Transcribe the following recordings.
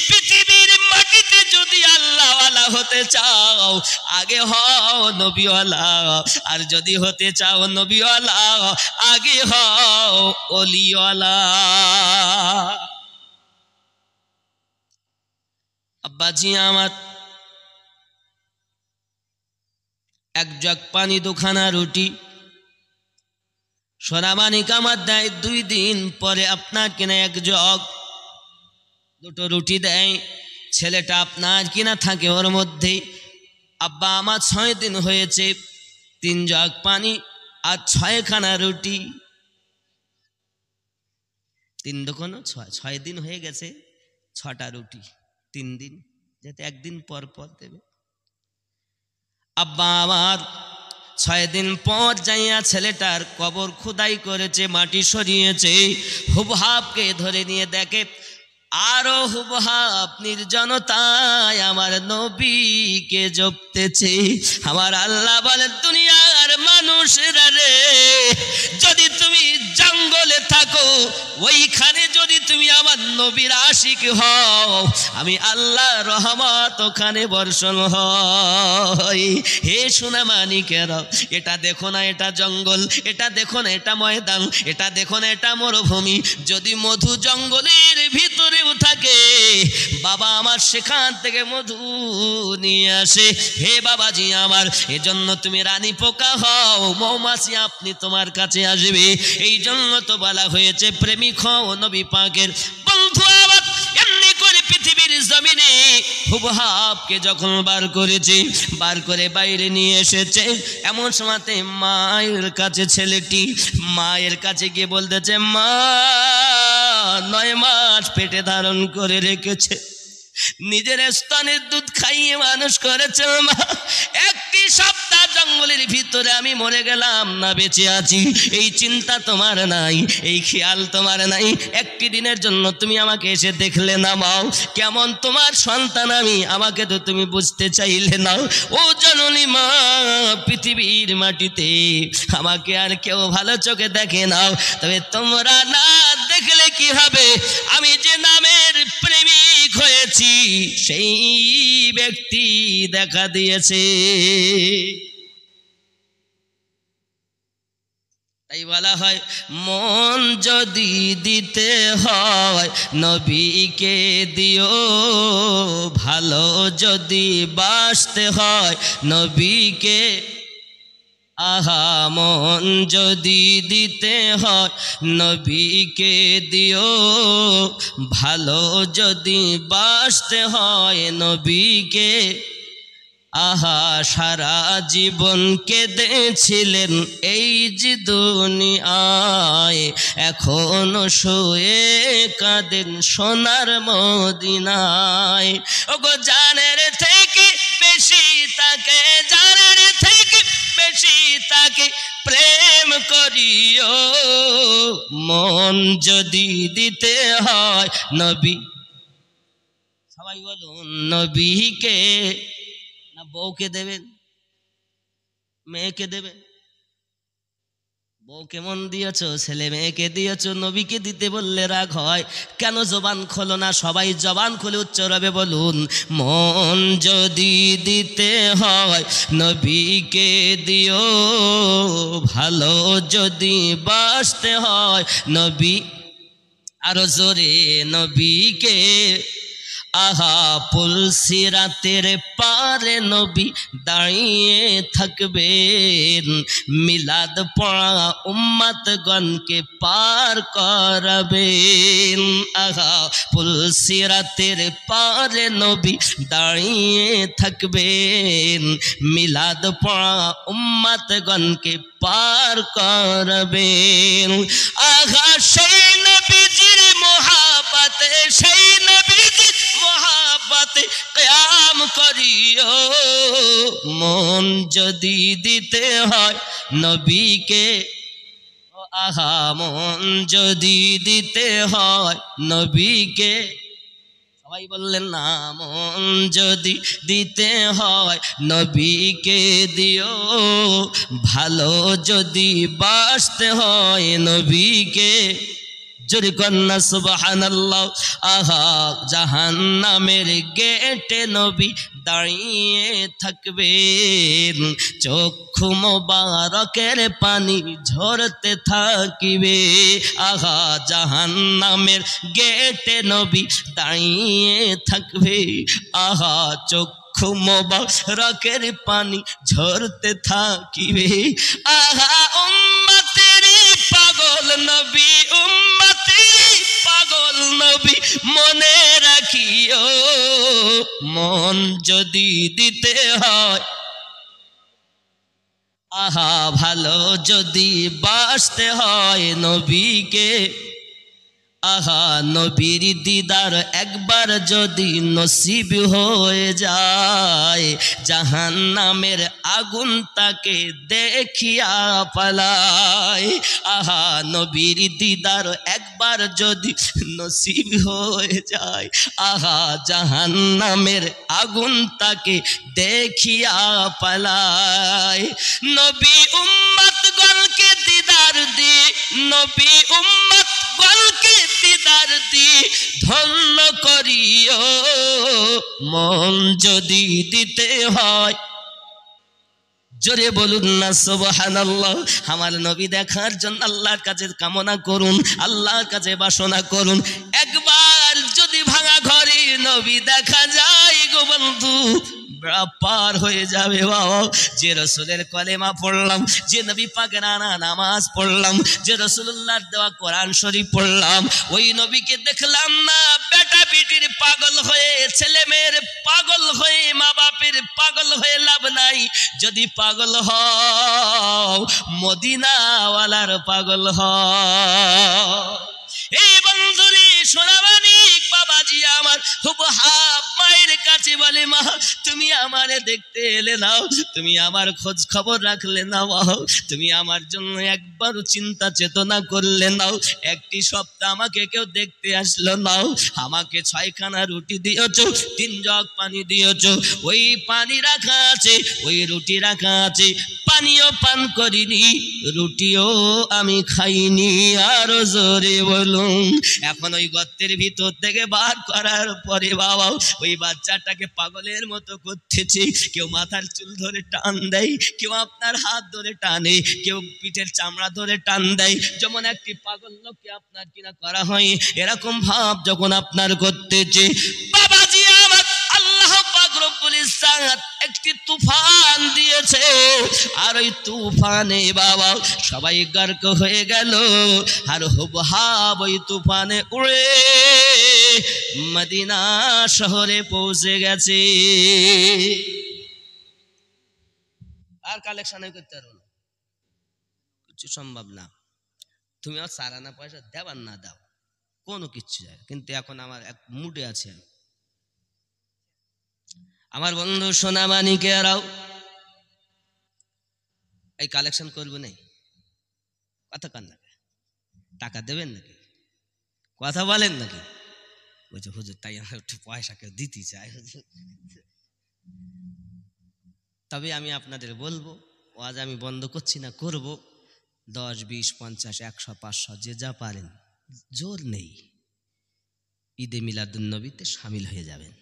পৃথিবীর মাটিতে যদি আল্লাহওয়ালা হতে চাও আগে হও নবীওয়ালা, আর যদি হতে চাও নবীওয়ালা আগে হও ওলিওয়ালা। আব্বাজি আমার, এক জগ পানি দুখানা রুটি সোনামানি কামার দেয়, 2 দিন পরে আপনার কিনা এক জগ 2টো রুটি দেয়, ছেলেটা আপনার কিনা থাকে ওর মধ্যেই। আব্বা আমার 6 দিন হয়েছে, 3 জগ পানি আর 6খানা রুটি, 3 দুগুণ 6 দিন হয়ে গেছে, 6টা রুটি 3 দিন, যেতে 1 দিন পর পর দেবে। আব্বা আমার 6 দিন পর যাইয়া ছেলেটার কবর খোদাই করেছে, মাটি সরিয়েছে, হুবহাবকে ধরে নিয়ে দেখে আরো হুবহাব নির্জনতায় আমার নবীকে জপতেছে। আমার আল্লাহ বলে, দুনিয়ার মানুষরা রে, যদি তুমি জঙ্গলে থাকো, ওইখানে যদি তুমি আমার নবীর আশিক হও, আমি আল্লাহ রহমত ওখানে বর্ষণ হয়। হে সোনামানিকেরা, এটা দেখো না এটা জঙ্গল, এটা দেখো না এটা ময়দান, এটা দেখো না এটা মরুভূমি, যদি মধু জঙ্গলের ভিতরে থাকে বাবা আমার সেখান থেকে মধু নিয়ে আসে। হে বাবাজি আমার, এজন্য তুমি রানী পোকা হও, মৌমাছি আপনি তোমার কাছে আসবে। এই জন্য তো বলা হয়েছে প্রেমিক হও নবী পাকের। বন্ধু আমার, এমনি করে পৃথিবীর জমিনে হুবহাবকে যখন বার করেছে, বার করে বাইরে নিয়ে এসেছে, এমন সময়তে মায়ের কাছে ছেলেটি মায়ের কাছে গিয়ে বলতেছে, মা 9 মাস পেটে ধারণ করে রেখেছে, নিজের স্তনের দুধ খাইয়ে মানুষ করেছে মা, একটি সপ্তাহ জঙ্গলের ভিতরে আমি মরে গেলাম না বেঁচে আছি, এই চিন্তা তোমার নাই, এই খেয়াল তোমার নাই। একটি দিনের জন্য তুমি আমাকে এসে দেখলে না মাও, কেমন তোমার সন্তান আমি, আমাকে তো তুমি বুঝতে চাইলে না। ও জননী মা, পৃথিবীর মাটিতে আমাকে আর কেউ ভালো চোখে দেখে নাও, তবে তোমরা না দেখলে কি হবে, আমি যে নামের প্রেমিক হয়েছি সেই ব্যক্তি দেখা দিয়েছে। তাই বলা হয়, মন যদি দিতে হয় নবীকে দিও, ভালো যদি বাসতে হয় নবীকে, আহা মন যদি দিতে হয় নবীকে দিও, ভালো যদি বাসতে হয় নবীকে, আহা সারা জীবন কেঁদেছিলেন এই যে দুনিয়ায়, এখনো শুয়ে কাঁদেন সোনার মদিনায়। ওগো জানের থেকে বেশি তাকে, জানের থেকে বেশি তাকে প্রেম করিও, মন যদি দিতে হয় নবী, সবাই বলুন নবীকে। না বউকে দেবেন, মেয়েকে দেবেন? বউকে মন দিয়েছ, ছেলে মেয়েকে দিয়েছ, নবীকে দিতে বললে রাগ হয় কেন? জবান খোলো না, সবাই জবান খুলে উচ্চ রবে বলুন, মন যদি দিতে হয় নবীকে দিও, ভালো যদি বাসতে হয় নবী, আরো জোরে নবীকে। আহা পুলসিরাতের পারে নবী দাঁড়িয়ে থাকবেন, মিলাদ পড়া উম্মতগণকে পার করাবেন। আহা পুলসিরাতের পারে নবী দাঁড়িয়ে থাকবেন, মিলাদ পড়া উম্মতগণকে পার করাবেন। আহা সেই নবীজির মোহাব্বতে, সেই নবীজির মোহাব্বতে কিয়াম করিও, মন যদি দিতে হয় নবীকে, আহা মন যদি দিতে হয় নবীকে, সবাই বললেন না, মন যদি দিতে হয় নবীকে দিও, ভালো যদি বাসতে হয় নবীকে, জোরে কন্না সুবহানাল্লাহ। আহা জাহান্নামের গেটে নবী দাঁড়িয়ে থাকবেন, চক্ষু মোবারকের পানি ঝরতে থাকিবে। আহা জাহান্নামের গেটে নবী দাঁড়িয়ে থাকবে, আহা চক্ষু মোবারকের পানি ঝরতে থাকিবে। আহা উম্মতের পাগল নবী, উম্মতের পাগল নবী মনে রাখিও, মন যদি দিতে হয়, আহা ভালো যদি বাসতে হয় নবীকে, আহা নবীর দিদার একবার যদি নসিব হয়ে যায়, জাহান্নামের আগুন তাকে দেখিয়া পালায়। আহা নবীর দিদার একবার যদি নসিব হয়ে যায়, আহা জাহান্নামের আগুন তাকে দেখিয়া পালায়। নবী উম্মতগণকে দিদার দি, নবী উম্মতগণকে দিদার দি ধন্য করিও, মন যদি দিতে হয়। জোরে বলুন না সুবহানাল্লাহ। আমার নবী দেখার জন্য আল্লাহর কাছে কামনা করুন, আল্লাহর কাছে বাসনা করুন। একবার যদি ভাঙা ঘরে নবী দেখা যায় গো বন্ধু, পার হয়ে যাবে বাবা। যে রসুলের কলেমা পড়লাম, যে নবী পাকের আনা নামাজ পড়লাম, যে রসুল্লাহর দেওয়া কোরআন শরীফ পড়লাম, ওই নবীকে দেখলাম না বেটা বেটির পাগল হয়ে, ছেলে মেয়ের পাগল হয়ে, মা বাপের পাগল হয়ে লাভ নাই। যদি পাগল হও মদিনাওয়ালার পাগল হও। এই বন্ধুরি সোনাবানি বাবাজি আমার হুবহাব মায়ের কাছে বলে, মা তুমি আমারে দেখতে এলে নাও, তুমি আমার খোঁজ খবর রাখলে নাও, তুমি আমার জন্য একবারও চিন্তা চেতনা করলে নাও, একটি সপ্তাহ আমাকে কেউ দেখতে আসলো নাও। আমাকে 6খানা রুটি দিয়েছো, 3 জগ পানি দিয়েছো, ওই পানি রাখা আছে, ওই রুটি রাখা আছে, পানিও পান করিনি, রুটিও আমি খাইনি। আরো জোরে বলুন। এখন ওই গর্তের ভিতর থেকে বার করার পরে বাবা ওই বাচ্চাটাকে পাগলের মতো করতেছে। কেউ মাথার চুল ধরে টান দেয়, কেউ আপনার হাত ধরে টানে, কেউ পিঠের চামড়া ধরে টান দেয়, যেমন একটি পাগল লোককে আপনার কিনা করা হয়, এরকম ভাব যখন আপনার করতেছে বাবাজি আমার, আল্লাহ পাক রব্বুল ইজ্জত একটি তুফান দিয়েছে। আর ওই তুফানে বাবা সবাই গার্ক হয়ে গেল, আর হুবহাব ওই তুফানে উড়ে মদিনা শহরে পৌঁছে গেছে। আর কালেকশন করতে পারো না, কিছু সম্ভব না। তুমি আর সারানা পয়সা দেবার না দাও, কোনো কিচ্ছু যায়। কিন্তু এখন আমার এক মুডে আছে, আমার বন্ধু সোনামানিকে আরাও এই কালেকশন করবো নাই, কথা কান নাকি, টাকা দেবেন নাকি, কথা বলেন নাকি? বলছে হুজুর তাই আমার একটু পয়সা কেউ দিতে চায়। তবে আমি আপনাদের বলবো, আজ আমি বন্ধ করছি না, করব 10, 20, 50, 100, 500 যে যা পারেন, জোর নেই, ঈদে মিলাদুন্নবীতে শামিল হয়ে যাবেন।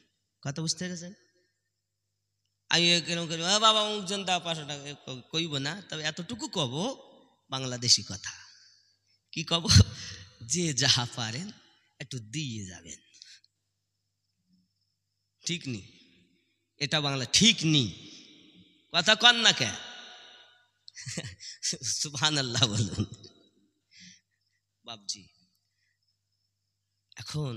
কথা বুঝতে পেরেছেন? আমি কেন করি বাবা অমুকজন দা 500 টাকা কইব না, তবে এতটুকু কব বাংলাদেশি কথা, কি কব, যে যাহা পারেন একটু দিয়ে যাবেন। ঠিক নি? এটা বাংলা ঠিক নি, কথা কন না কে? সুবহানাল্লাহ বলুন বাবজি। এখন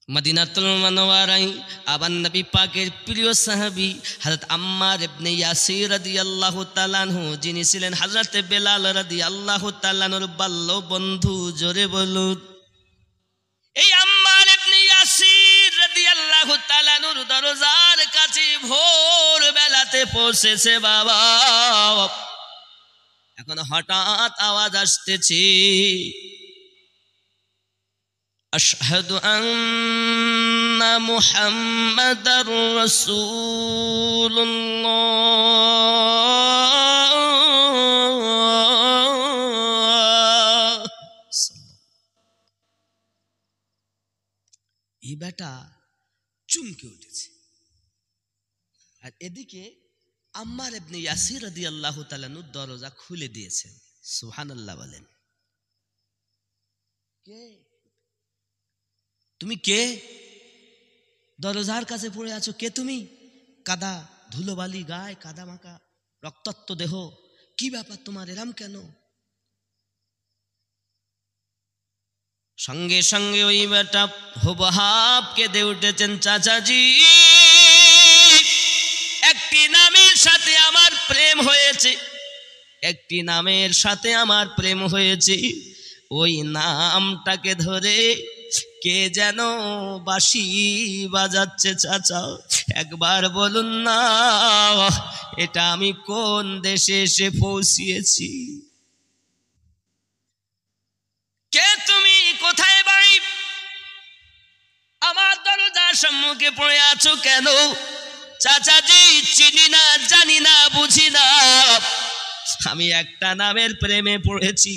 মদিনাতুল মুনাওয়ারায় আবার নবী পাকের প্রিয় সাহাবী হযরত আম্মার ইবনে ইয়াসির রাদিয়াল্লাহু তাআলা আনহু, যিনি ছিলেন হযরত বেলাল রাদিয়াল্লাহু তাআলা আনহুর বাল্য বন্ধু। জোরে বলুন। এই আম্মার ইবনে ইয়াসির রাদিয়াল্লাহু তাআলা আনহুর দরজার কাছে ভোর বেলাতে পৌঁছেছে বাবা। এখন হঠাৎ আওয়াজ আসতেছে, আশহাদু আন্না মুহাম্মাদার রাসূলুল্লাহ এই বেটা চমকে উঠেছে। আর এদিকে আম্মার ইবনে ইয়াসির রাদিয়াল্লাহু তাআলা আনহু দরজা খুলে দিয়েছেন। সুবহানাল্লাহ বলেন। কে তুমি? কে? দরজার কাছে পড়ে আছো, কে তুমি? কাদা ধুলোবালি গায়ে, কাদা মাখা রক্তাক্ত দেহ, কি ব্যাপার তোমার, এরম কেন? সঙ্গে সঙ্গে ওই বেটা হুবহাব কেঁদে উঠেছেন, চাচাজি একটি নামের সাথে আমার প্রেম হয়েছে, একটি নামের সাথে আমার প্রেম হয়েছে, ওই নামটাকে ধরে কে যেন বাঁশি বাজাচ্ছে। চাচা একবার বলুন না, এটা আমি কোন দেশে এসে পৌঁছিয়েছি? কে তুমি? কোথায় বাড়ি? আমার দরজার সম্মুখে পড়ে আছো কেন? চাচাজি চিনি না, জানি না, বুঝি না, আমি একটা নামের প্রেমে পড়েছি,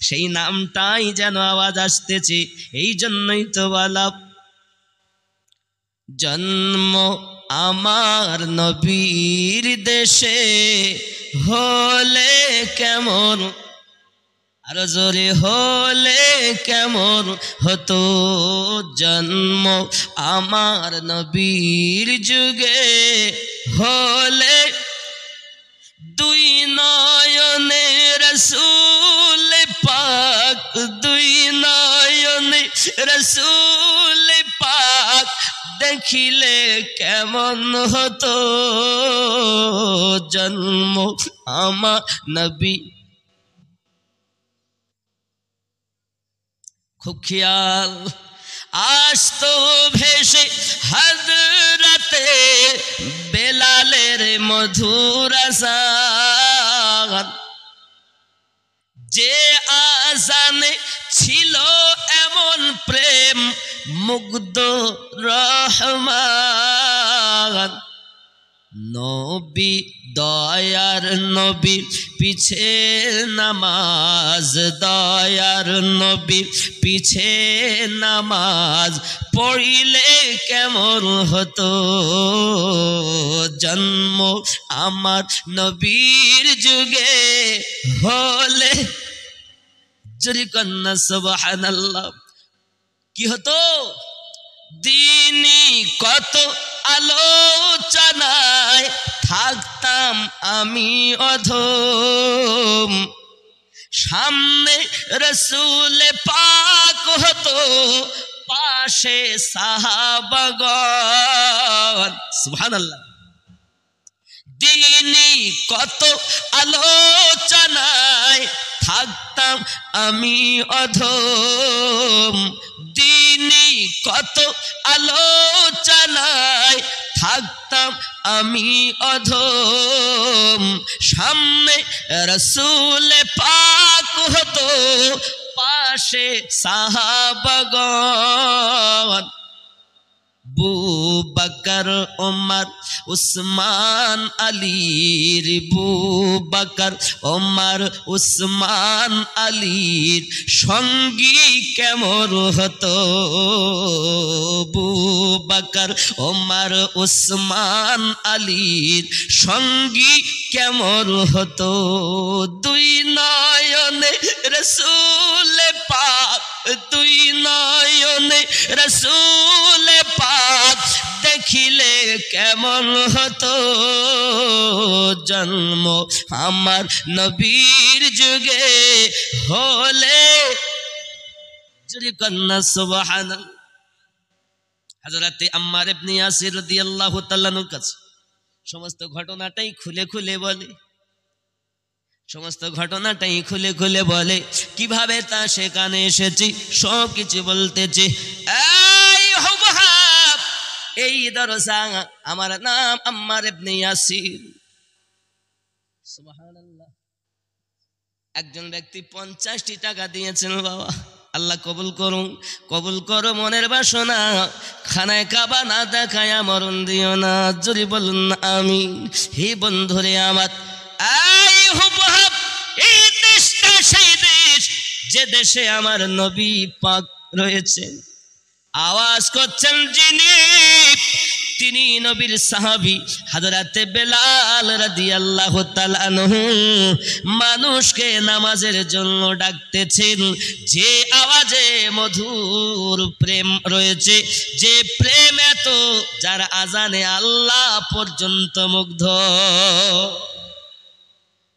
সেই নামটাই যেন আওয়াজ আসতেছে, এই জন্যই তো বললাম জন্ম আমার নবীর দেশে হলে কেমন, আরো জোরে হলে কেমন হতো, জন্ম আমার নবীর যুগে হলে দুই নয়নে রসুল পাক, দুই নয়নে রসুল পাক দেখিলে কেমন হতো, জন্ম আমার নবী। খুব খেয়াল আসতো ভেসে হযরতে বেলালের মধুর আযান, যে আযানে ছিল এমন প্রেম মুগ্ধ রহমান, নবী দয়ার নবী পিছে নামাজ, দয়ার নবী পিছে নামাজ পড়িলে কেমন হতো, জন্ম আমার নবীর যুগে হলে, জোরে কন্যা সুবহানাল্লাহ, কি হতো? দিনই কত আলোচনায় থাকতাম আমি অধম, সামনে রসুল পাক হতো, পাশে সাহাবাগণ। সুবহানাল্লাহ। দিনই কত আলোচনায় থাকতাম আমি অধম, দিনই কত আলোচনায় থাকতাম আমি অধম, সামনে রসুল পাক হতো, পাশে সাহাবাগণ। আবু বকর ওমর উসমান আলীর, আবু বকর ওমর উসমান আলীর সঙ্গী কেমন হতো, আবু বকর ওমর উসমান আলীর সঙ্গী কেমন হতো, দুই নয়নে রসুল পাক, দুই নয়নে রসুল পাক দেখিলে কেমন হতো, জন্ম আমার নবীর যুগে হলে, জোরে কন্যা সুবহানাল্লাহ। হযরতে আম্মার ইবনে ইয়াসির রাদিয়াল্লাহু তাআলা আনহুর কাছে সমস্ত ঘটনাটাই খুলে খুলে বলে, সমস্ত ঘটনাটাই খুলে খুলে বলে, কিভাবে তা সেখানে এসেছি সব কিছু বলতেছে। এই হুবহাব, এই দরজা, আমার নাম আম্মার ইবনে ইয়াসির। সুবহানাল্লাহ। একজন ব্যক্তি 50টি টাকা দিয়েছেন, বাবা আল্লাহ কবুল করুন, কবুল করো মনের বাসনা, খানায় কাবা না দেখায়া মরণ দিও না, জোরে বলুন আমিন। হে বন্ধুরে আমার, এই হুবহাব, এই দেশটা সেই দেশ যে দেশে আমার নবী পাক রয়েছে, আওয়াজ করছেন যিনি, তিনি নবীর সাহাবী হযরতে বেলাল রাদিয়াল্লাহু তাআলা আনহু। মানুষকে নামাজের জন্য ডাকতেছেন, যে আওয়াজে মধুর প্রেম রয়েছে, যে প্রেম এত, যার আজানে আল্লাহ পর্যন্ত মুগ্ধ।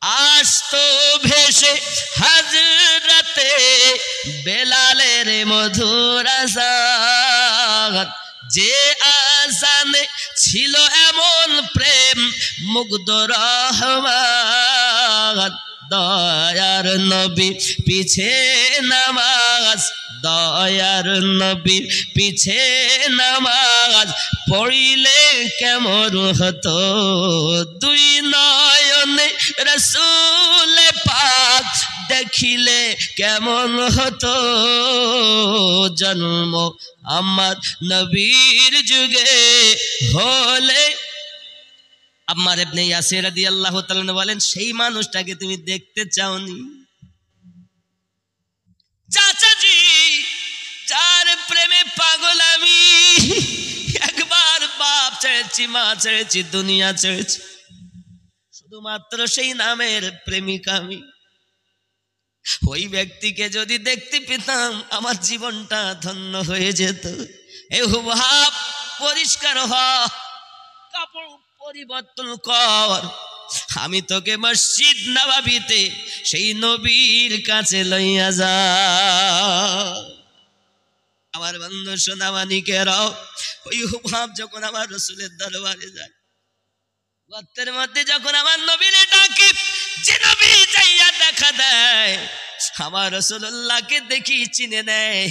আসতো ভেসে হযরতে বেলালের মধুর আযান, যে আযানে ছিল এমন প্রেম মুগ্ধ রহমান। দয়ার নবী পিছে নামাজ, দয়ার নবীর পিছে নামাজ পড়িলে কেমন হতো, দুই নয়নে রাসূল পাক দেখিলে কেমন হতো, জন্ম আমার নবীর যুগে হলে। আম্মার ইবনে ইয়াসির রাদিয়াল্লাহু তাআলা বলেন, সেই মানুষটাকে তুমি দেখতে চাওনি? চাচাজি, যার প্রেমে পাগল আমি, একবার বাপ ছেড়েছি, মা ছেড়েছি, দুনিয়া ছেড়েছি, শুধুমাত্র সেই নামের প্রেমিকা আমি। ওই ব্যক্তিকে যদি দেখতে পেতাম আমার জীবনটা ধন্য হয়ে যেত। এ হুবহাব, পরিষ্কার হ, কাপড় পরিবর্তন কর, আমি তোকে মসজিদ নববীতে সেই নবীর কাছে লইয়া যা। আমার বন্ধু সোনামানিকেরাও, ওই হুবহাব যখন আমার রাসূলের দরবারে যায়, গর্তের মধ্যে যখন আমার নবীরে ডাকে, যে নবী যাইয়া দেখা দেয়, আমার রাসূলুল্লাহকে দেখি চিনে নেয়।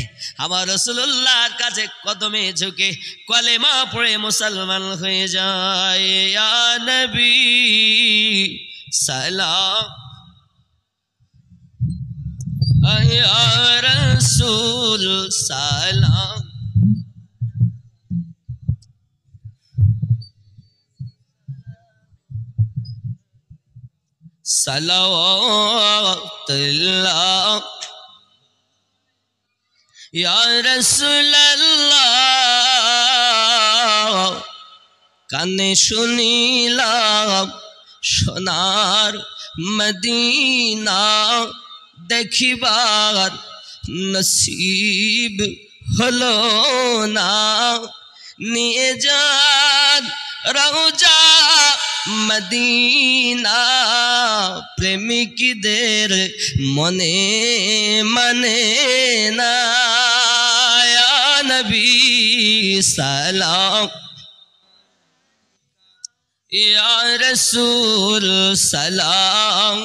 আমার রাসূলুল্লাহর কাছে কদমে ঝুঁকে কলেমা পড়ে মুসলমান হয়ে যায়। ইয়া নবী সালাম, ইয়া রাসূল সালাম, সালাওয়াতুল্লাহ ইয়া রাসূলুল্লাহ। কানে শুনিলাম সোনার মদিনা, দেখিবার নসিব হলো না, নিয়ে যান রওজা মদিনা, প্রেমিকদের মনে মানে না। ইয়া নবী সালাম, ইয়া রাসূল সালাম,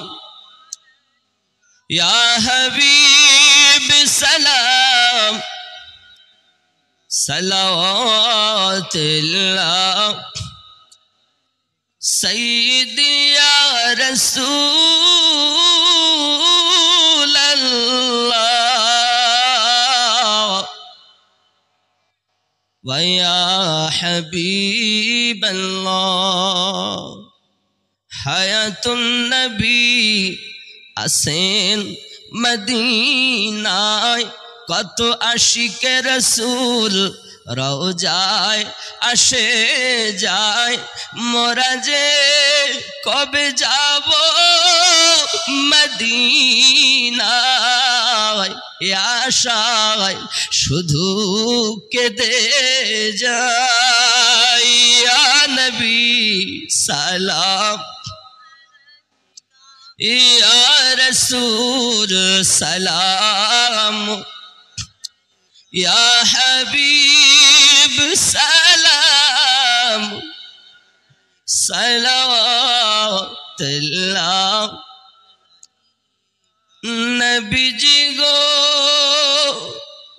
ইয়া হাবিব সালাম, সালাওয়াতুল্লাহ সৈয়দি ইয়া রাসূলুল্লাহ ওয়া ইয়া হাবিবাল্লাহ। হায়াতুন নবী আসেন মদিনায়, কত আশিকে রাসূল রওজায় আসে যায়, মোরা যে কবে যাব মদিনায়, এ আশায় শুধু কেঁদে যাই। ইয়া নবী সালাম, ইয়া রাসূল সালাম, ইয়া হাবিব সালাম, সালাওয়াতুল্লাহ। নবীজি গো,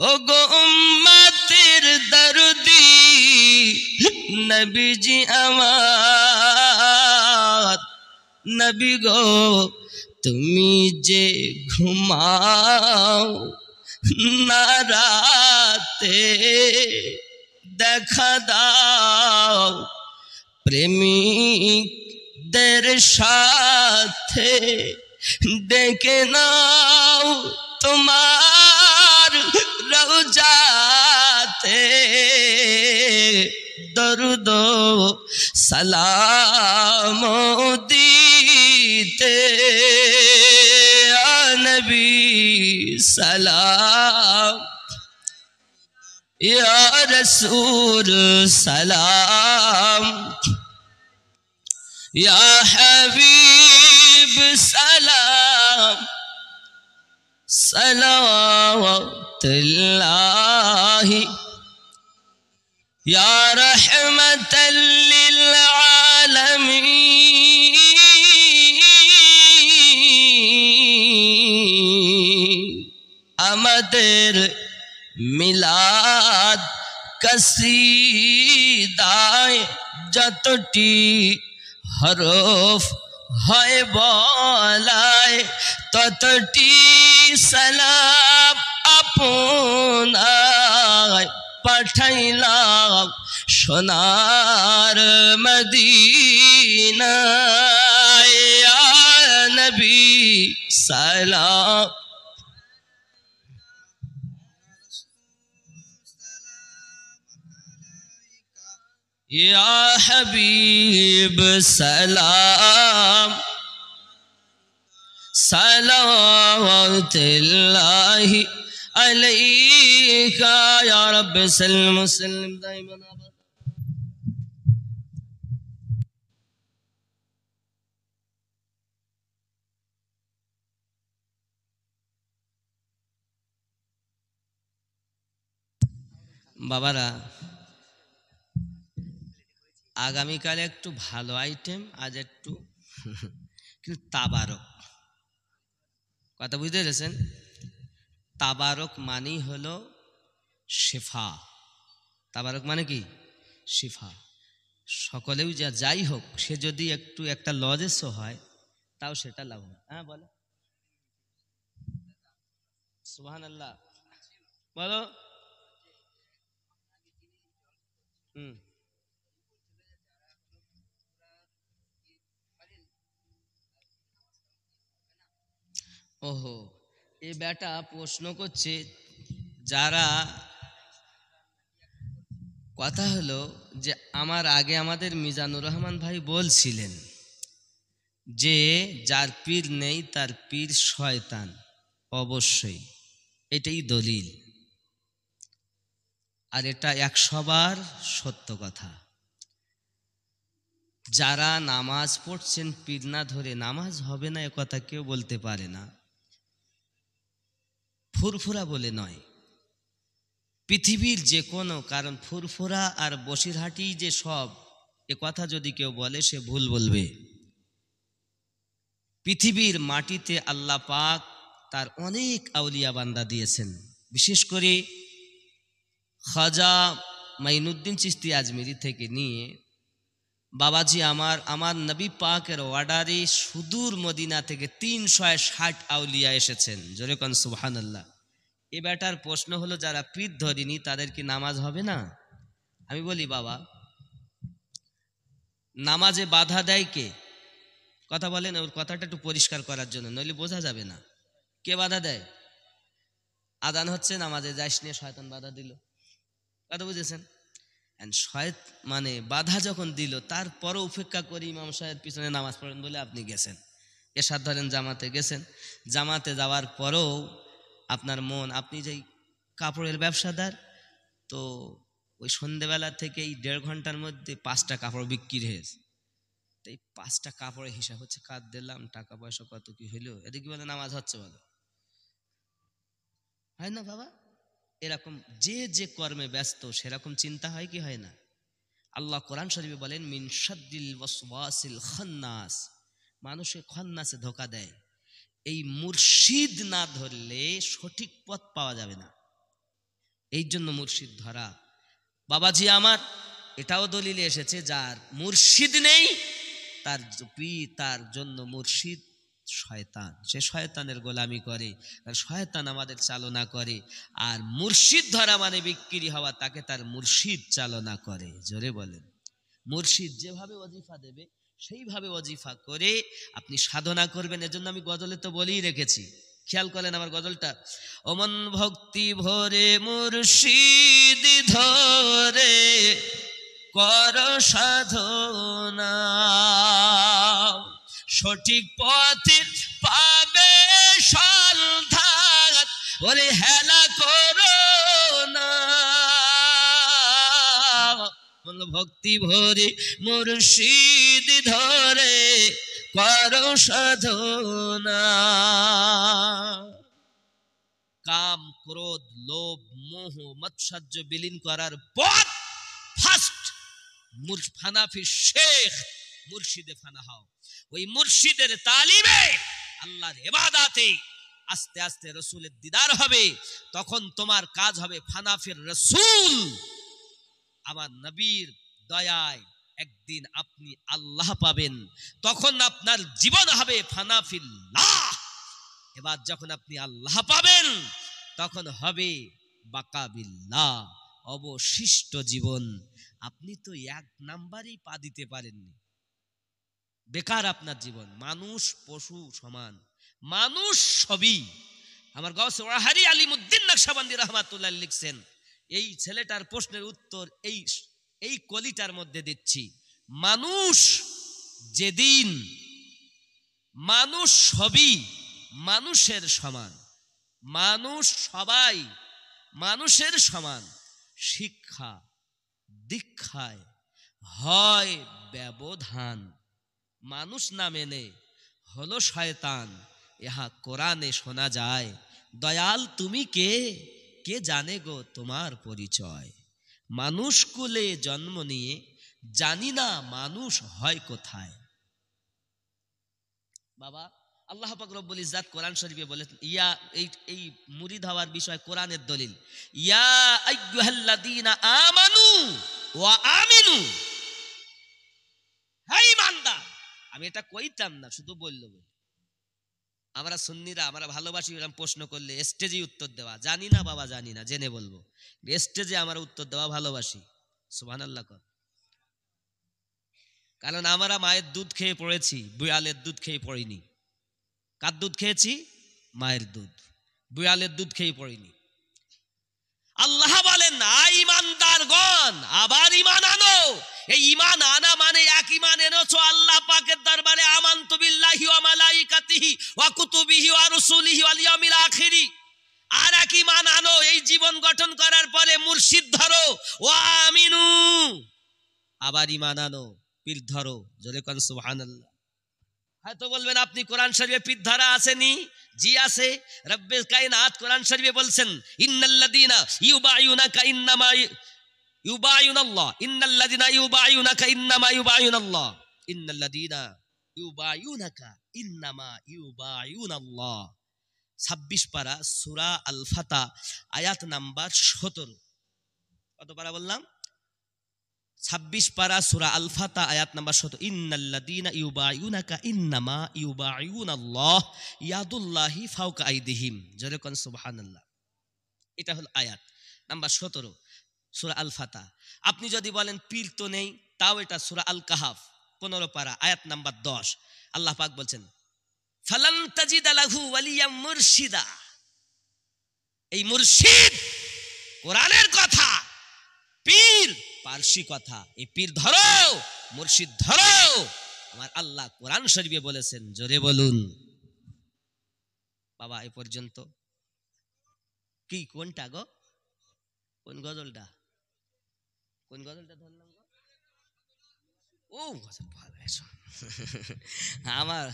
ও গো উম্মতের দরদি, নবীজি আমার, নবী গো তুমি যে ঘুমাও না রাতে, দেখা দাও প্রেমিকদের সাথে, ডেকে নাও তোমার রওজা দরুদ সালাম দিতে নবী সালাম ইয়া রাসূল সালাম ইয়া হাবিব সালাম সালাওয়াতুল্লাহি ইয়া রাহমাতাল লিল আলামিন আমাদের মিলাদ কসিদায় যতটি হরফ হয় বলায় ততটি সালাম আপনায় পাঠাইলাম সোনার মদিনায় ইয়া নবী সালাম ইয়া হাবিব সালাম সালাওয়াতুল্লাহি আলাইকা ইয়া রাব্বি সাল্লিম মুসলিম দাইমান আবাদ। বাবারা আগামীকালে একটু ভালো আইটেম, আজ একটু কিন্তু তাবারক কথা বুঝতে পেরেছেন। তাবারক মানেই হলো শিফা। তাবারক মানে কি? শিফা। সকলেও যাই হোক, সে যদি একটু একটা লজেসও হয় তাও সেটা লাভ হয়। হ্যাঁ বলো সুবহানাল্লাহ, বলো। ওহো, এ বেটা প্রশ্ন করছে। যারা কথা হলো যে আমার আগে আমাদের মিজানুর রহমান ভাই বলছিলেন যে যার পীর নেই তার পীর শয়তান, অবশ্যই এটাই দলিল, আর এটা 100বার সত্য কথা। যারা নামাজ পড়ছেন পীর না ধরে নামাজ হবে না, এ কথা কেউ বলতে পারে না। ফুরফুরা বলে নয়, পৃথিবীর যে কোনো, কারণ ফুরফুরা আর বসিরহাটি যে সব, এ কথা যদি কেউ বলে সে ভুল বলবে। পৃথিবীর মাটিতে আল্লাহ পাক তার অনেক আউলিয়া বান্দা দিয়েছেন, বিশেষ করে খাজা মাইনুদ্দিন চিশতি আজমিরি থেকে নিয়ে বাবাজি আমার নবী পাকের অর্ডারে সুদূর মদিনা থেকে 360 আউলিয়া এসেছেন। জোরে কোন সুবহানাল্লাহ। এ ব্যাটার প্রশ্ন হলো যারা পীর ধরিনি তাদের কি নামাজ হবে না? আমি বলি বাবা, নামাজে বাধা দেয় কে? কথা বলেন, ওর কথাটা একটু পরিষ্কার করার জন্য, নইলে বোঝা যাবে না। কে বাধা দেয়? আজান হচ্ছে, নামাজে যাইস নিয়ে শয়তান বাধা দিল। কথা বুঝেছেন? মানে বাধা যখন দিল, তারপরও উপেক্ষা করে ইমাম সাহেব পিছনে নামাজ পড়েন বলে আপনি গেছেন, এরশাদ ধরেন জামাতে গেছেন, জামাতে যাওয়ার পরেও আপনার মন, আপনি যেই কাপড়ের ব্যবসাদার, তো ওই সন্ধ্যেবেলা থেকে এই 1.5 ঘন্টার মধ্যে 5টা কাপড় বিক্রি হয়েছে। তো এই 5টা কাপড়ের হিসাব হচ্ছে, কাজ দিলাম, টাকা পয়সা কত কি হইলো, এদিকে বলে নামাজ হচ্ছে, বলো হয় না বাবা? এরকম যে যে কর্মে ব্যস্ত সেরকম চিন্তা হয় কি হয় না? আল্লাহ কোরআন শরীফে বলেন মিন শাদ্দিল ওয়াসওয়াসিল খান্নাস, মানুষে খান্নাসে ধোঁকা দেয়। এই মুর্শিদ না ধরলে সঠিক পথ পাওয়া যাবে না, এই জন্য মুর্শিদ ধরা। বাবাজি আমার, এটাও দলিলে এসেছে যার মুর্শিদ নেই তার জন্য মুর্শিদ শয়তান, সে শয়তানের গোলামি করে, শয়তান আমাদের চালনা করে। আর মুর্শিদ ধরা মানে বিক্রি হওয়া, তাকে তার মুর্শিদ চালনা করে। জোরে বলেন। মুর্শিদ যেভাবে ওজিফা দেবে সেইভাবে ওজিফা করে আপনি সাধনা করবেন। এজন্য আমি গজলে তো বলেই রেখেছি, খেয়াল করেন আমার গজলটা। ওমন ভক্তি ভরে মুর্শিদ ধরে কর সাধনা, সঠিক পথে পাবে সন্ধান, ওরে হেলা করো না। ভক্তি ভরে মুর্শিদ ধরে কর সাধনা। কাম, ক্রোধ, লোভ, মোহ, মৎসর্য বিলীন করার পথ ফার্স্ট ফানাফি শেখ মুর্শিদে ফানা হও। ওই মুর্শিদের তালিমে আল্লাহর ইবাদতে আস্তে আস্তে রসুলের দিদার হবে। তখন তোমার কাজ হবে ফানাফির রসুল, আমার নবীর দয়ায় একদিন আপনি আল্লাহ পাবেন। তখন আপনার জীবন হবে ফানাফিল্লাহ। এবার যখন আপনি আল্লাহ পাবেন তখন হবে বাকাবিল্লাহ, অবশিষ্ট জীবন। আপনি তো এক নাম্বারই পা দিতে পারেননি, বেকার আপনার জীবন। মানুষ পশু সমান, মানুষ সবই। আমার গাউসে ওয়াহারি আলিমউদ্দিন নকশবন্দি রহমাতুল্লাহ লিখছেন, এই ছেলেটার প্রশ্নের উত্তর এই কলিটার মধ্যে দিচ্ছি। মানুষ যেদিন, মানুষ সবই মানুষের সমান, মানুষ সবাই মানুষের সমান, শিক্ষা দীক্ষায় হয় ব্যবধান। মানুষ না মেনে হলো শয়তান, ইহা কোরআনে শোনা যায়। দয়াল তুমি কে, কে জানে গো তোমার পরিচয়। মানুষ কুলে জন্ম নিয়ে জানি না মানুষ হয় কোথায়। বাবা আল্লাহ পাক রব্বুল ইজ্জাত কোরআন শরীফে বলেছেন, ইয়া এই মুরিদ হওয়ার বিষয় কোরআনের দলিল, ইয়া আইয়ুহাল্লাযীনা আমানু ওয়া আমিনু। হে ঈমানদার, আমি এটা কইতাম না, শুধু বললো। আমরা সুন্নিরা আমরা ভালোবাসি এরকম প্রশ্ন করলে স্টেজে উত্তর দেওয়া। জানি না বাবা, জানি না, জেনে বলবো। স্টেজে আমরা উত্তর দেওয়া ভালোবাসি। সুবহানাল্লাহ। কারণ আমরা মায়ের দুধ খেয়ে পড়েছি, বিড়ালের দুধ খেয়ে পড়িনি। কার দুধ খেয়েছি? মায়ের দুধ, বিড়ালের দুধ খেয়ে পড়িনি। আল্লাহ বলেন ঈমানদারগণ আবার ঈমান আনো। এই ঈমান আনা মানে এক ঈমান এনেছো আল্লাহ পাকের দরবারে, আমানতু বিল্লাহি ওয়া মালাইকাতিহি ওয়া কুতুবিহি ওয়া রুসুলিহি ওয়াল ইয়াউমিল আখিরি। আর এক ঈমান আনো, এই জীবন গঠন করার পরে মুর্শিদ ধরো, ওয়া আমিনু। আবার ঈমান আনো, পীর ধরো। জোরে কোন সুবহানাল্লাহ। হয়তো বলবেন আপনি কোরআন শরীফে পীর ধরা আসেনি? জি আছে। রব্বুল কায়নাত কোরআন শরীফে বলছেন, ইন্নাল্লাযীনা ইউবাইউনাকা ইন্নামা ইউবাইউনাল্লাহ, ইন্নাল্লাযীনা ইউবাইউনাকা ইন্নামা ইউবাইউনাল্লাহ, ইন্নাল্লাযীনা ইউবাইউনাকা ইন্নামা ইউবাইউনাল্লাহ। 26 পারা সূরা আল ফাতা আয়াত নাম্বার 17। কত পারা বললাম? 26 পারা সূরা আল ফাতা আয়াত নাম্বার 17। ইন্নাল্লাযীনা ইউবাইউনাকা ইন্নামা ইউবাইউনাল্লাহ ইয়াদুল্লাহি ফাওকা আইদিহিম। জোরে কোন সুবহানাল্লাহ। এটা হলো আয়াত নাম্বার 17 সূরা আল ফাতা। আপনি যদি বলেন পীর তো নেই, তাও এটা সূরা আল কাহাফ 15 পারা আয়াত নাম্বার 10। আল্লাহ পাক বলছেন, ফালান তাজিদা লাহু ওয়ালিয়াম মুরশিদা। এই মুর্শিদ কোরআনের কথা, পীর পারসি কথা। এই পীর ধরো, মুর্শিদ ধরো, আমার আল্লাহ কোরআন শরীফে বলেছেন। জোরে বলুন বাবা। এই পর্যন্ত কি কোনটা গো, কোন গজলটা, কোন গজলটা ধরলাম গো? ও গজল ভালো। আমার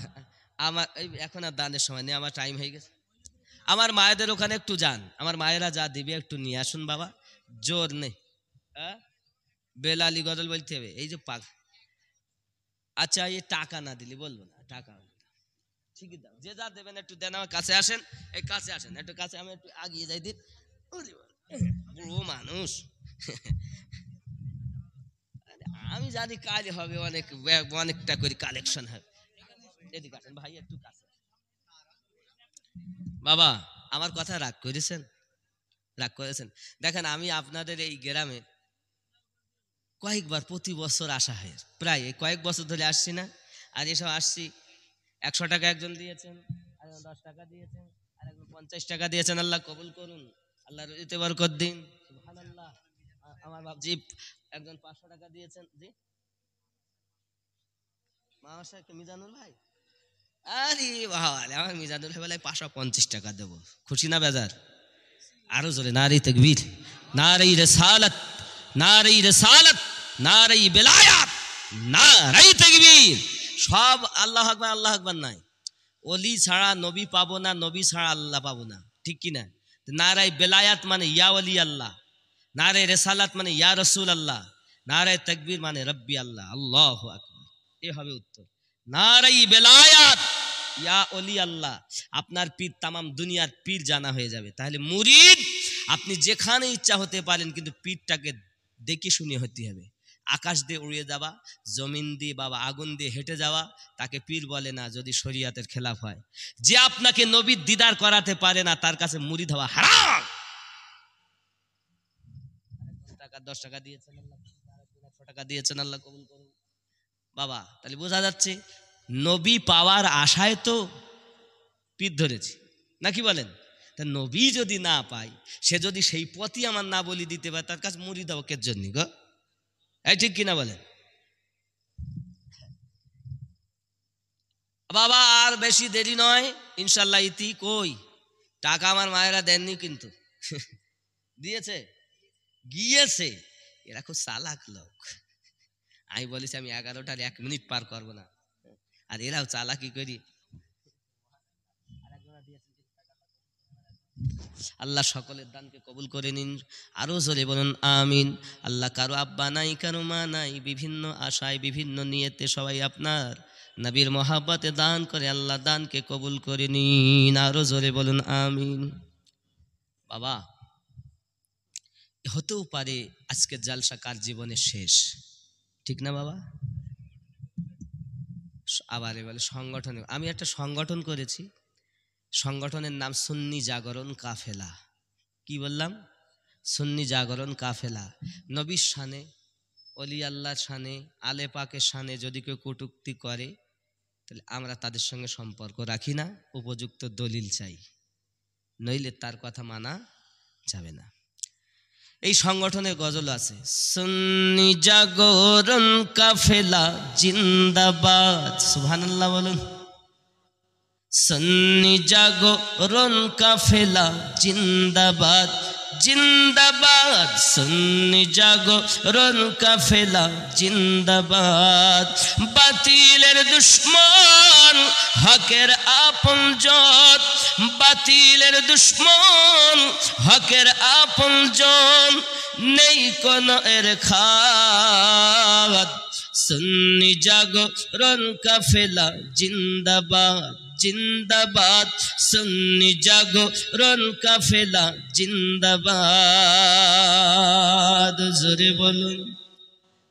আমার এখন আর দানের সময় নেই, আমার টাইম হয়ে গেছে। আমার মায়েদের ওখানে একটু যান, আমার মায়েরা যা দিবে একটু নিয়ে আসুন বাবা। জোর নেই, বেলালি গজল বলতে হবে। এই যে পাক, আচ্ছা এই টাকা না দিলে বলবো না, টাকা ঠিকই দাও, যে যা দেবেন একটু দেন। আমার কাছে আসেন, এই কাছে আসেন, একটু কাছে, আমি একটু আগিয়ে যাই দিন। বুড়ো মানুষ, আমি জানি কাজ হবে, অনেকটা করে কালেকশন হবে। এদিকে আসেন ভাই, একটু কাছে। বাবা আমার কথা রাগ করেছেন? রাগ করেছেন? দেখেন আমি আপনাদের এই গ্রামে কয়েকবার প্রতি বছর আসা হয়, প্রায় কয়েক বছর ধরে আসছি না। আর এসব আসছি, 100 টাকা একজন দিয়েছেন, আর 10 টাকা দিয়েছেন, আর একজন 50 টাকা দিয়েছেন। আল্লাহ কবুল করুন, আল্লাহ রুজিতে বরকত দিন। সুবহানাল্লাহ। আমার বাপজি একজন 500 টাকা দিয়েছেন। জি মামা সাহেব মিজানুল ভাই, আরে বাবা আমার মিজানুল ভাই বলে 550 টাকা দেবো, খুশি না বেজার? আরো জোরে নারী তাকবীর, নারী রিসালাত, নারী রিসালাত, নারী বেলায়াত, নারী তাকবীর। সব আল্লাহ আকবার, আল্লাহ আকবার নাই। ওলি ছাড়া নবী পাবো না, নবী ছাড়া আল্লাহ পাবো না, ঠিক কি না? নারায় বেলায়াত মানে ইয়া ওলি আল্লাহ, নারে রেসালাত মানে ইয়া রসুল আল্লাহ, নারায় তাকবীর মানে রব্বি আল্লাহ, আল্লাহু আকবার। এ হবে উত্তর। নারাই বেলায়াত ইয়া ওলি আল্লাহ, আপনার পীর তামাম দুনিয়ার পীর জানা হয়ে যাবে। তাহলে মুরিদ আপনি যেখানে ইচ্ছা হতে পারেন, কিন্তু পীরটাকে দেখে শুনে হতে হবে। আকাশ দিয়ে উড়িয়ে যাওয়া, জমিন দিয়ে বাবা আগুন দিয়ে হেঁটে যাওয়া, তাকে পীর বলে না যদি শরীয়তের খেলাফ হয়। যে আপনাকে নবীর দিদার করাতে পারে না, তার কাছে মুরিদ হওয়া হারাম। টাকা 10 টাকা দিয়েছেন আল্লাহ, 100 টাকা দিয়েছেন আল্লাহ কবুল করুন বাবা। তাহলে বোঝা যাচ্ছে নবী পাওয়ার আশায় তো পীর ধরেছি, নাকি বলেন? তা নবী যদি না পাই, সে যদি সেই পথই আমার না বলি দিতে পারে, তার কাছে মুরিদ হবো কের জন্য গো? এই ঠিক কিনা বলেন বাবা? আর বেশি দেরি নয়, ইনশাল্লাহ ইতি কই টাকা আমার মায়েরা দেননি, কিন্তু দিয়েছে, গিয়েছে। এরা খুব চালাক লোক। আমি বলেছি আমি 11টার 1 মিনিট পার করবো না, আর এরাও চালাকি করি। আল্লাহ সকলের দানকে কবুল করে নিন। আরো জোরে বলুন আমিন। আল্লাহ কারো আব্বা নাই, কারো মা নাই, বিভিন্ন আশায় বিভিন্ন নিয়তে সবাই আপনার নবীর মহাব্বতে দান করে, আল্লাহ দানকে কবুল করে নিন। আরো জোরে বলুন আমিন। বাবা হতেও পারে আজকের জালসা কার জীবনের শেষ, ঠিক না বাবা? আবার বলে সংগঠনে, আমি একটা সংগঠন করেছি, সংগঠনের নাম সুন্নি জাগরণ কাফেলা। কি বললাম? সুন্নি জাগরণ কাফেলা। নবীর শানে, অলি আল্লাহর শানে, আলে পাকের শানে যদি কেউ কটূক্তি করে, তাহলে আমরা তাদের সঙ্গে সম্পর্ক রাখি না, উপযুক্ত দলিল চাই, নইলে তার কথা মানা যাবে না। এই সংগঠনের গজল আছে, সুন্নি জাগরণ কাফেলা জিন্দাবাদ, সুবহানাল্লাহ বলুন। সুন্নি জাগরণ কাফেলা জিন্দাবাদ, জিন্দাবাদ, সুন্নি জাগরণ কাফেলা জিন্দাবাদ। বাতিলের দুশ্মন হকের আপনজন, বাতিলের দুশ্মন হকের আপনজন, নেই কোন এর খাত। সুন্নি জাগরণ কাফেলা জিন্দাবাদ, জিন্দাবাদ, সুন্নি জাগরণ কাফেলা জিন্দাবাদ। জোরে বলুন,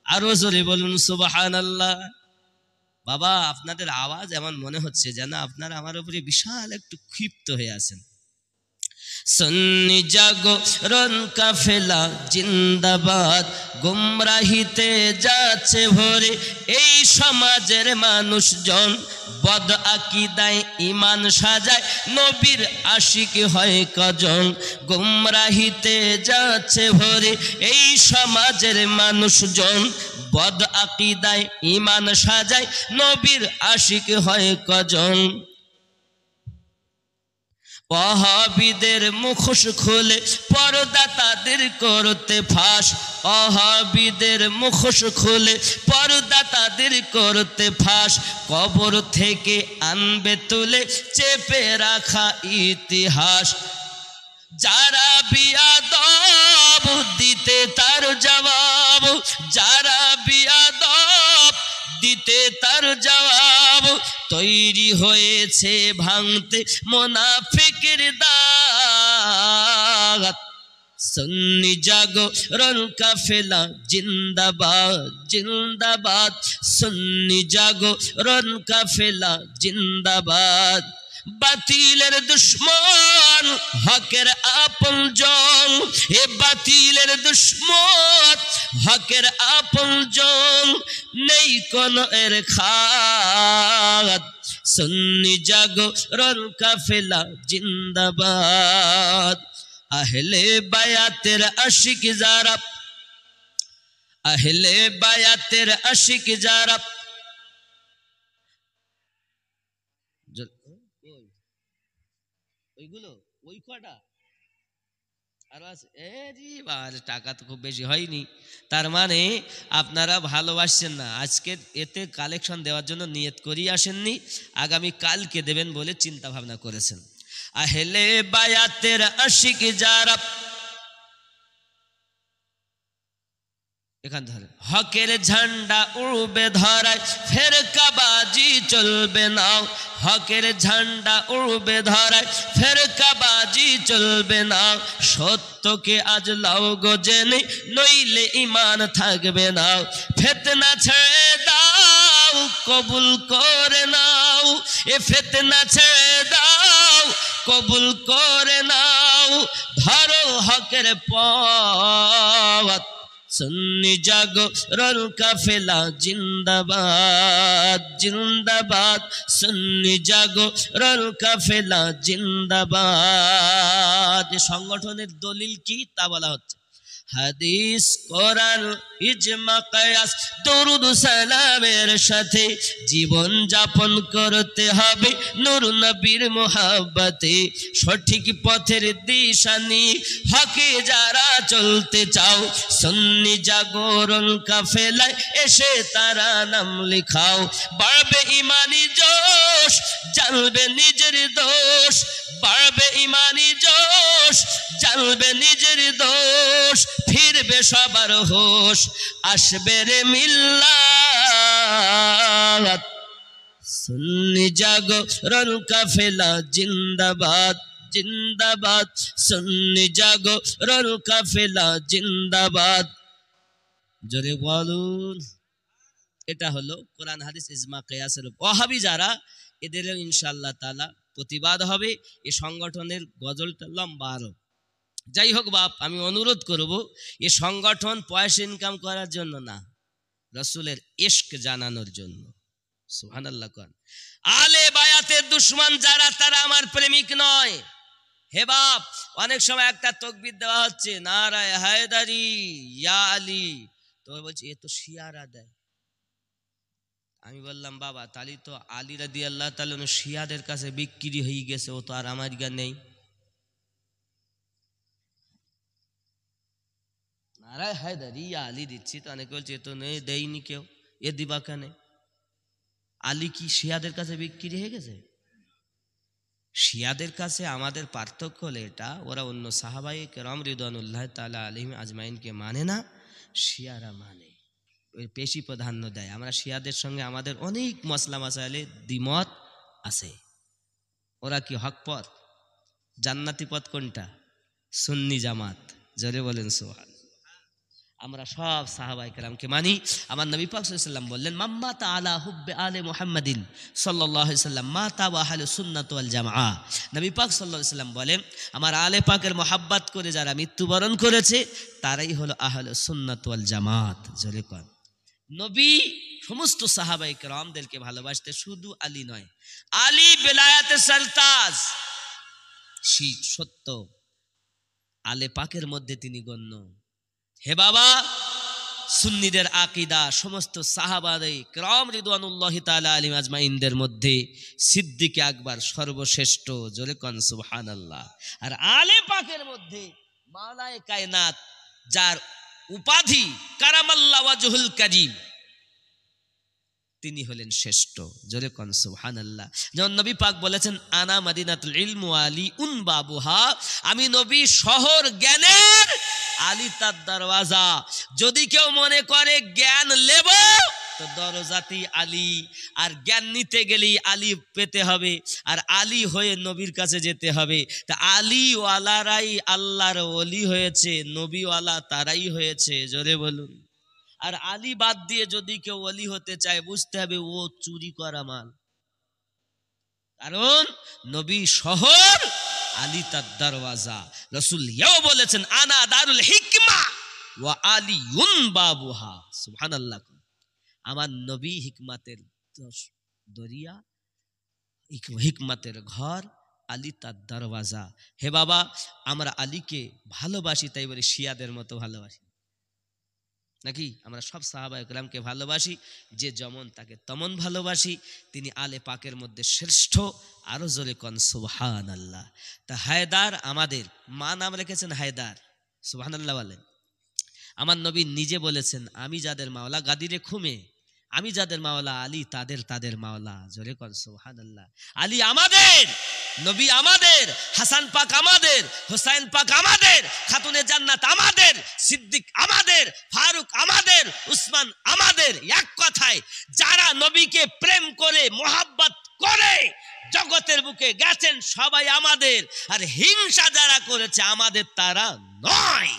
আরো জোরে বলুন সুবহানাল্লাহ। বাবা আপনাদের আওয়াজ এমন মনে হচ্ছে যেন আপনারা আমার উপরে বিশাল একটু ক্ষিপ্ত হয়ে আছেন। সুন্নি জাগরণ কাফেলা জিন্দাবাদ, গুমরাহিতে যাচ্ছে ভরে এই সমাজের মানুষজন, বদ আকীদায় ঈমান সাজায় নবীর আশিক হয় কজন। গুমরাহিতে যাচ্ছে ভরে এই সমাজের মানুষজন, বদ আকীদায় ঈমান সাজায় নবীর আশিক হয় কজন। ওয়াহাবীদের মুখোশ খুলে পর্দা তাদের করতে ফাঁস, ওয়াহাবীদের মুখোশ খুলে পর্দা তাদের করতে ফাঁস। কবর থেকে আনবে তুলে চেপে রাখা ইতিহাস। যারা বিয়াদব দিতে তার জবাব, যারা বিয়াদব দিতে তার জবাব, তৈরি হয়েছে ভাঙতে মুনাফিকের দাঁত। সুন্নি জাগরণ কাফেলা জিন্দাবাদ, জিন্দাবাদ, সুন্নি জাগরণ কাফেলা জিন্দাবাদ। বাতিলের দুশ্মন হকের আপনজন, এ বাতিলের দুশ্মন হকের আপনজন, নেই কোন এর খাত। সুন্নি জাগরণ কাফেলা জিন্দাবাদ। আহলে বায়াতের আশিক যারা, আহলে বায়াতের আশিক যারা, ওইগুলো ওই কটা আর আছে টাকা তো খুব বেশি হয়নি, তার মানে আপনারা ভালোবাসছেন না। আজকে এতে কালেকশন দেওয়ার জন্য নিয়ত করিয়ে আসেননি, আগামী কালকে দেবেন বলে চিন্তা ভাবনা করেছেন। আহলে বায়াতের আশিক যারা, এখান ধরে হকের ঝান্ডা উড়বে ধরায়, ফেরকাবাজি চলবে না। হকের ঝান্ডা উড়বে ধরায়, ফেরকাবাজি চলবে না। সত্যকে আজ লাও গো জেনে, নইলে ঈমান থাকবে না। ফিতনা ছেড়ে দাও, কবুল করে নাও। এ ফিতনা ছেড়ে দাও, কবুল করে নাও। ধরো হকের পথ, সুন্নি জাগরণ কাফেলা জিন্দাবাদ জিন্দাবাদ। সুন্নি জাগরণ কাফেলা জিন্দাবাদ। সংগঠনের দলিল কি তা বলা হচ্ছে। হাদিস, কোরআন, ইজমা, কিয়াস, দরুদ সালামের সাথে জীবন যাপন করতে হবে নূর নবীর মোহাব্বতে। সঠিক পথের দিশানি হকে যারা চলতে চাও, সুন্নি জাগরণ কাফেলায় এসে তারা নাম লিখাও। বাড়বে ইমানি জোশ, জানবে নিজের দোষ। বাড়বে ইমানি জোশ, জানবে নিজের দোষ। ফিরবে সবার হোশ, আসবে রে মিল্লাত। সুন্নি জাগরণ কাফেলা জিন্দাবাদ জিন্দাবাদ। সুন্নি জাগরণ কাফেলা জিন্দাবাদ। জোরে বলুন। এটা হলো কোরআন, হাদিস, ইজমা, কিয়াসের। ওয়াহাবি যারা, এদেরও ইনশাআল্লাহ তাআলা প্রতিবাদ হবে। এই সংগঠনের গজলটা লম্বা আরো। যাই হোক বাপ, আমি অনুরোধ করব, এই সংগঠন পয়সা ইনকাম করার জন্য না, রাসূলের ইশক জানানোর জন্য। সুবহানাল্লাহ। কোন আলে বায়াতের দুশমন যারা, তারা আমার প্রেমিক নয়। হে বাপ, অনেক সময় একটা তাকবীর দেওয়া হচ্ছে, নারায়ে হায়দারি ইয়া আলী, তো বলছে এ তো শিয়ারা দেয়। আমি বললাম বাবা, তালি তো আলী রাদিয়াল্লাহু তাআলা শিয়াদের কাছে বিক্রি হয়ে গেছে, ও তো আর আমার গা নেই। নারায়ে হায়দারি ইয়া আলী দিচ্ছি, তো অনেকে বলছে এ তো নেই, দেয়নি কেউ, এ দিবা কেন? আলী কি শিয়াদের কাছে বিক্রি হয়ে গেছে? শিয়াদের কাছে আমাদের পার্থক্য হলো এটা, ওরা অন্য সাহাবায়ে কেরাম রিদওয়ানুল্লাহ তাআলা আলাইহিম আজমাইনকে মানে না, শিয়ারা মানে, ওই পেশি প্রাধান্য দেয়। আমরা শিয়াদের সঙ্গে আমাদের অনেক মসলা মাসাইলে দ্বিমত আছে। ওরা কি হক পথ, জান্নাতি পথ কোনটা? সুন্নি জামাত। জোরে বলেন সুবহান। আমরা সব সাহাবায়ে কেরামকে মানি। আমার নবী পাক সাল্লাল্লাহু আলাইহি ওয়াসাল্লাম বললেন, মাম্মাতা আলা হুব্বে আলে মুহাম্মাদিন সাল্লাল্লাহু আলাইহি ওয়াসাল্লাম মাতা ওয়া আহলুস সুন্নাত ওয়াল জামাআ। নবী পাক সাল্লাল্লাহু আলাইহি ওয়াসাল্লাম বলেন, আমার আলে পাকের মোহাব্বত করে যারা মৃত্যুবরণ করেছে, তারাই হলো আহলুস সুন্নাত ওয়াল জামাত। জোরে কোন। নবী সমস্ত সাহাবায়ে কেরামদেরকে ভালোবাসতে, শুধু আলী নয়। আলী বেলায়েতের সারতাজ, সত্য আলে পাকের মধ্যে তিনি গণ্য। হে বাবা, সুন্নিদের আকীদা সমস্ত সাহাবায়ে কেরাম রিদওয়ানুল্লাহি তাআলা আলাইহিম আজমাইনদের মধ্যে সিদ্দিক আকবর সর্বশ্রেষ্ঠ। জোরে কোন সুবহানাল্লাহ। আর আলে পাকের মধ্যে মাওলায়ে কায়নাত, যার উপাধি কারামাল্লাহ ওয়াজহুল কারীম, তিনি হলেন শ্রেষ্ঠ। জোরে কোন সুবহানাল্লাহ। যেমন নবী পাক বলেছেন, আনা মাদিনাতুল ইলম ওয়া আলী উন বাবুহা, আমি নবী শহর জ্ঞানের, আলী তার দরওয়াজা। যদি কেউ মনে করে জ্ঞান নেব, তো দরজাতেই আলী, আর জ্ঞান নিতে গেলেই আলী পেতে হবে, আর আলী হয়ে নবীর কাছে যেতে হবে। তা আলী ওয়ালারাই আল্লাহর ওলি হয়েছে, নবী ওয়ালা তারাই হয়েছে। জোরে বলুন। আর আলী বাদ দিয়ে যদি কেউ ওলি হতে চায়, বুঝতে হবে ও চুরি করা মাল। কারণ নবী শহর, আলী তার দরওয়াজা। রাসূল এও বলেছেন, আনা দারুল হিকমা ওয়া আলীউন বাবুহা। সুবহানাল্লাহ। আমার নবী হিকমাতের দরিয়া, হিকমাতের ঘর, আলী তার দরওয়াজা। হে বাবা, আমরা আলীকে ভালোবাসি, তাই বলে শিয়াদের মতো ভালোবাসি। নাকি? আমরা সব সাহাবায়ে কেরামকে ভালোবাসি, যে যেমন তাকে তেমন ভালোবাসি। তিনি আলে পাকের মধ্যে শ্রেষ্ঠ। আরো জোরে কোন সুবহানাল্লাহ। তা হায়দার আমাদের মা নাম রেখেছেন হায়দার, সুবহানাল্লাহ বলেন। আমার নবী নিজে বলেছেন, আমি যাদের মাওলা গাদিরে খুমে, আমি যাদের মাওলা আলী তাদের তাদের মাওলা। জোরে কোন সুবহানাল্লাহ। আলী আমাদের, নবী আমাদের, হাসান পাক আমাদের, হোসাইন পাক আমাদের, খাতুনে জান্নাত আমাদের, সিদ্দিক আমাদের, ফারুক আমাদের, উসমান আমাদের। এক কথায় যারা নবীকে প্রেম করে মোহাব্বত করে জগতের বুকে গেছেন সবাই আমাদের, আর হিংসা যারা করেছে আমাদের তারা নয়।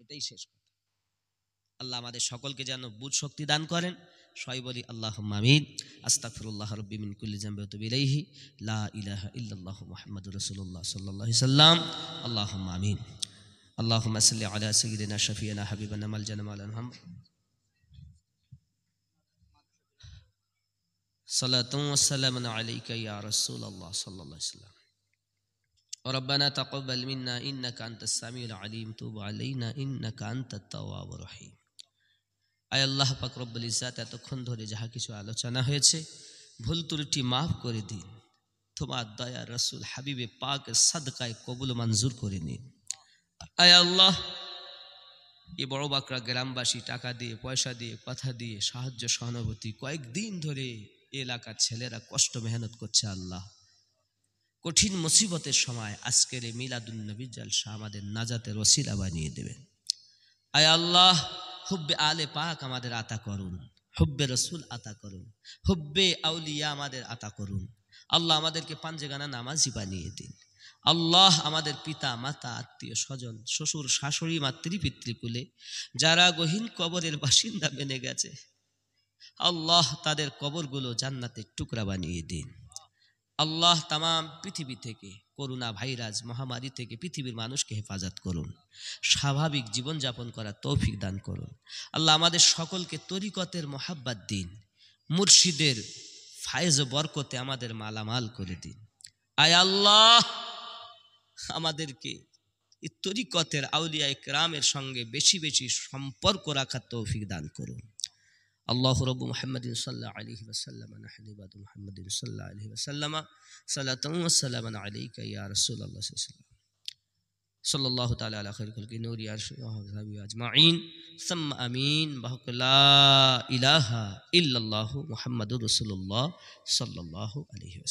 এটাই শেষ কথা। আল্লাহ আমাদের সকলকে যেন বুঝ শক্তি দান করেন। সবাই বলি আল্লাহুম্মা আমিন। আস্তাগফিরুল্লাহ রাব্বি মিন কুল্লি যামবি ওয়া আতুবু ইলাইহি। লা ইলাহা ইল্লাল্লাহু মুহাম্মাদুর রাসূলুল্লাহ সাল্লাল্লাহু আলাইহি সাল্লাম। আল্লাহুম্মা আমিন। আল্লাহুম্মা সাল্লি আলা সাইয়্যিদিনা শাফিয়ানা হাবিবানা মালজানা মাওলানা মুহাম্মদ। সালাতু ওয়া সালামু আলাইকা ইয়া রাসূলুল্লাহ সাল্লাল্লাহু আলাইহি সাল্লাম। ربنا تقبل منا إنك أنت السميع العليم توب علينا إنك أنت التواب الرحيم। আয় আল্লাহ পাক রব্বুল ইজ্জাত, এতক্ষণ ধরে যাহা কিছু আলোচনা হয়েছে ভুল ত্রুটি মাফ করে দিন। তোমার দয়া রাসূল হাবিবে পাকের সাদকায় কবুল মঞ্জুর করে নিন। আয় আল্লাহ, এই বড় বাকরা গ্রামবাসী টাকা দিয়ে, পয়সা দিয়ে, কথা দিয়ে, সাহায্য সহানুভূতি, কয়েকদিন ধরে এলাকার ছেলেরা কষ্ট মেহনত করছে। আল্লাহ, কঠিন মুসিবতের সময় আজকের এই মিলাদুন নবী জলসা আমাদের নাজাতের ওসিলা বানিয়ে দেবেন। আয় আল্লাহ, হুব্বে আলে পাক আমাদের আতা করুন, হুব্বে রসুল আতা করুন, হুব্বে আউলিয়া আমাদের আতা করুন। আল্লাহ, আমাদেরকে পাঞ্জেগানা নামাজি বানিয়ে দিন। আল্লাহ, আমাদের পিতা মাতা, আত্মীয় স্বজন, শ্বশুর শাশুড়ি, মাতৃ পিতৃকুলে যারা গহীন কবরের বাসিন্দা মেনে গেছে, আল্লাহ তাদের কবরগুলো জান্নাতের টুকরা বানিয়ে দিন। আল্লাহ, তামাম পৃথিবী থেকে করোনা ভাইরাস মহামারী থেকে পৃথিবীর মানুষকে হেফাজত করুন, স্বাভাবিক জীবনযাপন করার তৌফিক দান করুন। আল্লাহ, আমাদের সকলকে তরিকতের মোহাব্বত দিন, মুর্শিদের ফায়েজ ও বরকতে আমাদের মালামাল করে দিন। আয় আল্লাহ, আমাদেরকে এই তরিকতের আউলিয়া ইকরামের সঙ্গে বেশি বেশি সম্পর্ক রাখার তৌফিক দান করুন। আল্লাহু রাব্বু মুহাম্মাদিন সাল্লাল্লাহু আলাইহি ওয়াসাল্লাম নাহনু ইবাদু মুহাম্মাদিন সাল্লাল্লাহু আলাইহি ওয়াসাল্লাম সালাতু ওয়া সালামু আলাইকা ইয়া রাসূলুল্লাহ সাল্লাল্লাহু তাআলা আলা খায়রিল খালকি নূরি আরশি ওয়া সাহবিহি আজমাইন সুম্মা আমিন। বাহক লা ইলাহা ইল্লাল্লাহু মুহাম্মাদুর রাসূলুল্লাহ সাল্লাল্লাহু আলাইহি ওয়াসাল্লাম।